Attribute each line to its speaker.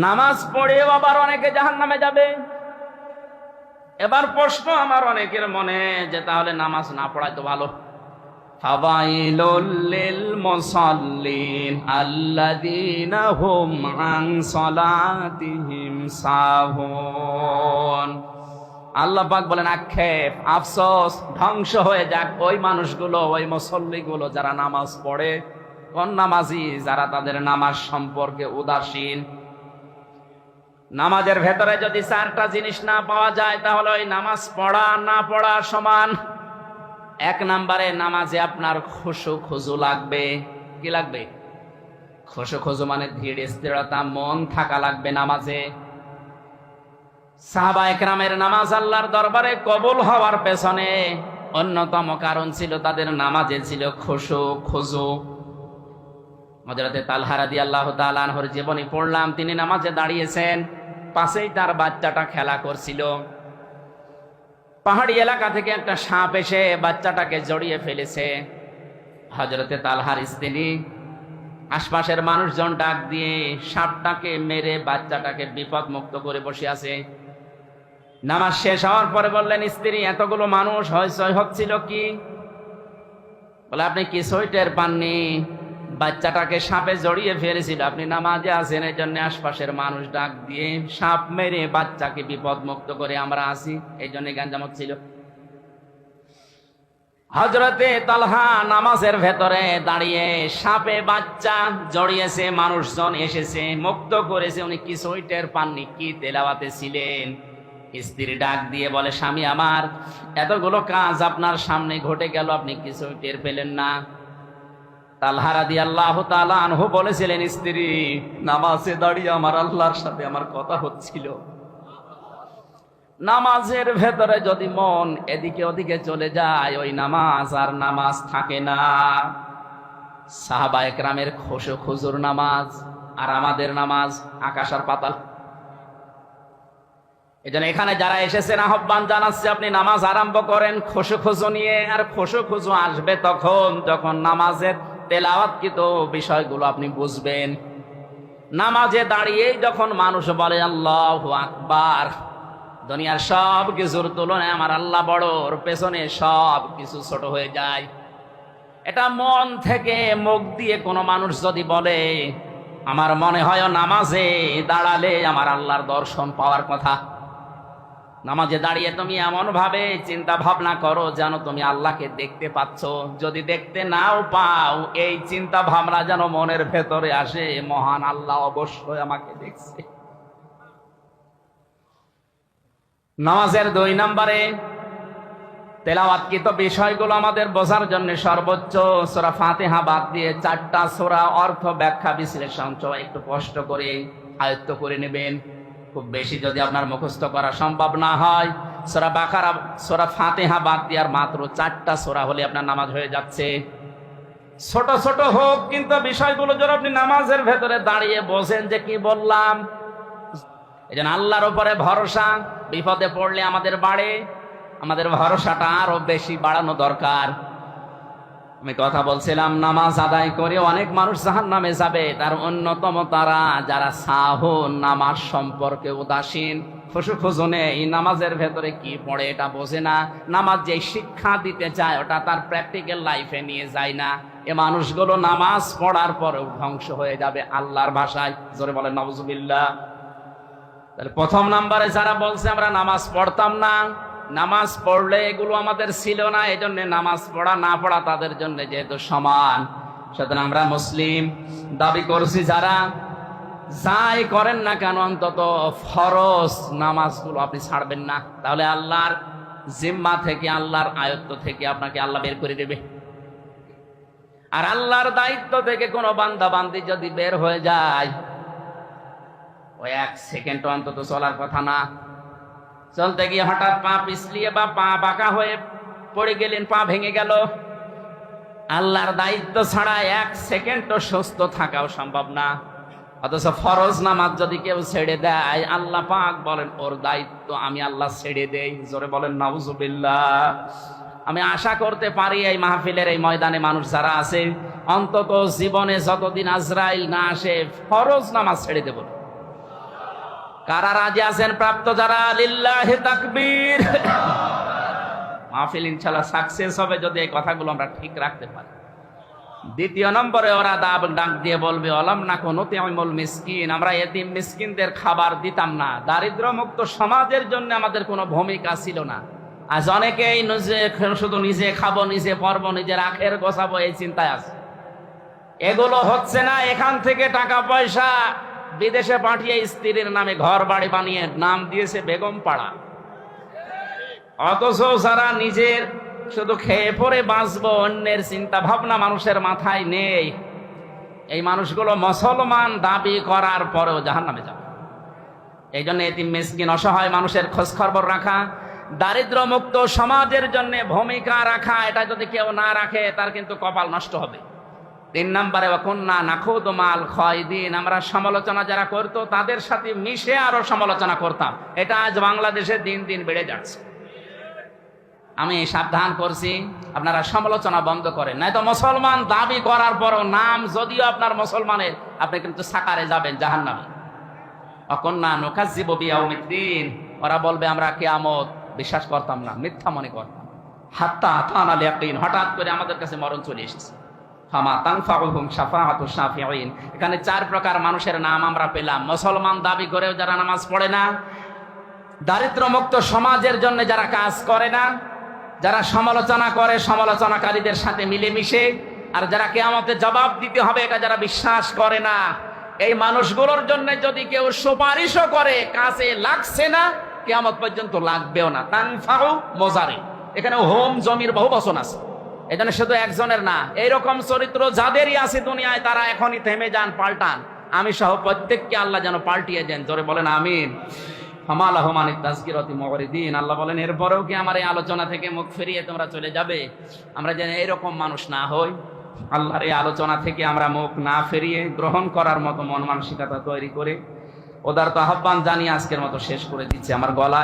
Speaker 1: নামাজ পড়েও আবার অনেকে জাহান্নামে যাবে। এবার প্রশ্ন আমার অনেকের মনে যে তাহলে নামাজ না পড়াই তো ভালো। ফাওয়াইলুল লিল মুসাল্লিন আল্লাযীনা হুম আন সালাতিহিম সাহুন। আল্লাহ পাক বলেন আক্ষেপ, আফসোস, ধ্বংস হয়ে যাক ওই মানুষগুলো, ওই মুসল্লিগুলো যারা নামাজ পড়ে। কোন নামাজি? যারা তাদের নামাজ সম্পর্কে উদাসীন। নামাজের ভেতরে যদি চারটা জিনিস না পাওয়া যায় তাহলে ওই নামাজ পড়া না পড়া সমান। এক নম্বরে নামাজে আপনার খুশু খুজু লাগবে। কি লাগবে? খুশু খুজু মানে ধীর স্থিরতা, মন থাকা লাগবে নামাজে। সাহাবায়ে কেরামের নামাজ আল্লাহর দরবারে কবুল হওয়ার পেছনে অন্যতম কারণ ছিল তাদের নামাজে ছিল খুশু খুজু। হযরতে তালহা রাদিয়াল্লাহু তাআলা আনহুর জীবনী পড়লাম, তিনি নামাজে দাঁড়িয়েছেন, পাশেই তার বাচ্চাটা খেলা করছিল। পাহাড়ি এলাকা থেকে একটা সাপ এসে বাচ্চাটাকে জড়িয়ে ফেলেছে। হযরতে তালহার স্ত্রী আশপাশের মানুষজন ডাক দিয়ে সাপটাকে মেরে বাচ্চাটাকে বিপদ মুক্ত করে বসে আছে। নামাজ শেষ হওয়ার পরে বললেন, স্ত্রী, এতগুলো মানুষ হইচই হচ্ছিল কি? বলে, আপনি কিছুই টের পাননি? বাচ্চাটাকে সাপে জড়িয়ে ফেলেছিল, আপনি নামাজে আছেন, এই জন্য আশপাশের মানুষ ডাক দিয়ে সাপ মেরে বাচ্চাকে বিপদ মুক্ত করে আমরা আসি, এই জন্য গ্যাঞ্জাম হচ্ছিল। হযরতে তালহা নামাজের ভেতরে দাঁড়িয়ে সাপে বাচ্চা জড়িয়েছে, মানুষজন এসেছে, মুক্ত করেছে, উনি কিছুই টের পাননি। কি তেলাওয়াতে ছিলেন? স্ত্রী ডাক দিয়ে বলে, স্বামী আমার, এতগুলো কাজ আপনার সামনে ঘটে গেল, আপনি কিছুই টের পেলেন না। তালহা রাদিয়াল্লাহু তাআলা আনহু বলেছিলেন, স্ত্রী, নামাজে দাঁড়িয়ে আমার আল্লাহর সাথে আমার কথা হচ্ছিল। নামাজের ভেতরে যদি মন এদিকে ওদিকে চলে যায়, ওই নামাজ আর নামাজ থাকে না। সাহাবায়ে কেরামের খুশু খুজুর নামাজ আর আমাদের নামাজ আকাশ আর পাতাল। এজন্য এখানে যারা এসেছেন আহ্বান জানাচ্ছে, আপনি নামাজ আরম্ভ করেন খুশু খুজু নিয়ে। আর খুশু খুজু আসবে তখন যখন নামাজের তেলাওয়াতকৃত বিষয়গুলো আপনি বুঝবেন। নামাজে দাঁড়িয়েই যখন মানুষ বলে আল্লাহু আকবার, দুনিয়ার সব কিছুর তুলনায় আমার আল্লাহ বড়, ওর পেছনে সব কিছু ছোট হয়ে যায়। এটা মন থেকে মুখ দিয়ে কোনো মানুষ যদি বলে, আমার মনে হয় নামাজে দাঁড়ালে আমার আল্লাহর দর্শন পাওয়ার কথা। নামাজে দাঁড়িয়ে তুমি এমন ভাবে চিন্তা ভাবনা করো যেন তুমি আল্লাহকে দেখতে পাচ্ছ। যদি দেখতে নাও পাও, এই চিন্তা ভাবনা যেন মনের ভেতরে আসে, মহান আল্লাহ অবশ্যই আমাকে দেখছে। নামাজের 2 নম্বরে তেলাওয়াতকৃত বিষয়গুলো আমাদের বোঝার জন্য সর্বোচ্চ সূরা ফাতিহা বাদ দিয়ে 4টা সূরা অর্থ ব্যাখ্যা বিশ্লেষণ একটু কষ্ট করে আয়ত্ত করে নেবেন। খুব বেশি যদি আপনার মুখস্থ করা সম্ভব না হয়, সূরা বাকারা, সূরা ফাতিহা বাদ দিয়ে আর মাত্র 4টা সূরা হলে আপনার নামাজ হয়ে যাচ্ছে। ছোট ছোট হোক, কিন্তু বিষয়গুলো যদি আপনি নামাজের ভেতরে দাঁড়িয়ে বোঝেন যে কি বললাম। এই জন্য আল্লাহর উপরে ভরসা বিপদে পড়লে আমাদের বাড়ে, আমাদের ভরসাটা আরো বেশি বাড়ানো দরকার। আমি কথা বলছিলাম, নামাজ আদায় করে অনেক মানুষ জাহান্নামে যাবে। তার অন্যতম তারা যারা সাহুন, নামাজ সম্পর্কে উদাসীন, খুশু খুজু নেই, নামাজের ভেতরে কি পড়ে এটা বোঝে না, নামাজ যে শিক্ষা দিতে চায় ওটা তার প্র্যাকটিক্যাল লাইফে নিয়ে যায় না। এ মানুষগুলো নামাজ পড়ার পরেও ধ্বংস হয়ে যাবে, আল্লাহর ভাষায় জোরে বলেন নাউজুবিল্লাহ। তাহলে প্রথম নাম্বারে যারা বলছে আমরা নামাজ পড়তাম না, নামাজ পড়লে এগুলো আমাদের ছিল না, এই জন্য নামাজ পড়া না পড়া তাদের জন্য যেহেতু সমান, সুতরাং আমরা মুসলিম দাবি করছি। যারা যাই করেন না কেন, অন্তত ফরজ নামাজগুলো আপনি ছাড়বেন না, তাহলে আল্লাহর জিম্মা থেকে, আল্লাহর আয়ত্ত থেকে আপনাকে আল্লাহ বের করে দেবে। আর আল্লাহর দায়িত্ব থেকে কোনো বান্দা বান্দি যদি বের হয়ে যায়, ওই 1 সেকেন্ড অন্তত চলার কথা না। চলতে গিয়ে হঠাৎ পা পিছলিয়ে বা পা বাঁকা হয়ে পড়ে গেলেন, পা ভেঙে গেল, আল্লাহর দায়িত্ব ছাড়া 1 সেকেন্ডও সুস্থ থাকাও সম্ভব না। অথচ ফরজ নামাজ যদি কেউ ছেড়ে দেয়, আল্লাহ পাক বলেন ওর দায়িত্ব আমি আল্লাহ ছেড়ে দেই। জোরে বলেন নাউজুবিল্লাহ। আমি আশা করতে পারি এই মাহফিলের এই ময়দানে মানুষ যারা আছে, অন্তত জীবনে যতদিন আজরাইল না আসে ফরজ নামাজ ছেড়ে দেব। কারা রাজি আছেন প্রাপ্ত যারা? লিল্লাহি তাকবীর। মাহফিল ইনশাআল্লাহ সাকসেস হবে যদি এই কথাগুলো আমরা ঠিক রাখতে পারি। দ্বিতীয় নম্বরে ওরা ডাক দিয়ে বলবে অলাম নাকু নুতিমুল মিসকিন, আমরা এতিম মিসকিনদের খাবার দিতাম না। দারিদ্র মুক্ত সমাজের জন্য আমাদের কোনো ভূমিকা ছিল না। আজ অনেকেই শুধু নিজে খাবো, নিজে পরবো, নিজের আখের গোছাবো, এই চিন্তায় আছে। এগুলো হচ্ছে না। এখান থেকে টাকা পয়সা বিদেশে পাঠিয়ে স্ত্রীর নামে ঘর বাড়ি বানিয়ে নাম দিয়েছে বেগম পাড়া। অথচ যারা নিজের শুধু খেয়ে পরে বাঁচবো, অন্যের চিন্তা ভাবনা মানুষের মাথায় নেই, এই মানুষগুলো মুসলমান দাবি করার পরেও জাহান্নামে যাবে। এই জন্য এতিম মিসকিন অসহায় মানুষের খোঁজ খবর রাখা, দারিদ্র মুক্ত সমাজের জন্য ভূমিকা রাখা, এটা যদি কেউ না রাখে তার কিন্তু কপাল নষ্ট হবে। 3 নম্বরে ওয়াকুন্না নাখুদু মাল খায়দিন, আমরা সমালোচনা যারা করতো তাদের সাথে মিশে আরো সমালোচনা করতাম। এটা আজ বাংলাদেশে দিন দিন বেড়ে যাচ্ছে। আমি সাবধান করছি আপনারা সমালোচনা বন্ধ করেন, নয়তো মুসলমান দাবি করার পরও নাম যদিও আপনার মুসলমানের, আপনি কিন্তু সাকারে যাবেন জাহান্নামে। ওয়াকুন্না নুকাজ্জিবু বিয়াউমিদ্দিন, ওরা বলবে আমরা কিয়ামত বিশ্বাস করতাম না, মিথ্যা মনে করতাম। হাত্তা আতানাল ইয়াকিন, হঠাৎ করে আমাদের কাছে মরণ চলে এসেছে। ফামা তানফাউহুম শাফাআতুশ শাফিঈন, এখানে 4 প্রকার মানুষের নাম আমরা পেলাম। মুসলমান দাবি করেও যারা নামাজ পড়ে না, দারিদ্র মুক্ত সমাজের জন্য যারা কাজ করে না, যারা সমালোচনা করে সমালোচনাকারীদের সাথে মিলেমিশে, আর যারা কিয়ামতে জবাব দিতে হবে এটা যারা বিশ্বাস করে না, এই মানুষগুলোর জন্য যদি কেউ সুপারিশও করে কাজে লাগছে না, কিয়ামত পর্যন্ত লাগবেও না। তানফাউ মোজারি, এখানে হোম জমির বহু বচন আছে, এখানে শুধু একজনের না। এইরকম চরিত্র যাদেরই আছে দুনিয়ায় তারা এখনই থেমে যান, পাল্টান। আমি সহ প্রত্যেককে আল্লাহ যেন পাল্টিয়ে দেন, জোরে বলেন আমিন। আল্লাহ বলেন এরপরেও কি আমার এই আলোচনা থেকে মুখ ফিরিয়ে তোমরা চলে যাবে? আমরা যেন এইরকম মানুষ না হই, আল্লাহর এই আলোচনা থেকে আমরা মুখ না ফিরিয়ে গ্রহণ করার মতো মন মানসিকতা তৈরি করে ওদার তো আহ্বান জানিয়ে আজকের মতো শেষ করে দিচ্ছি। আমার গলা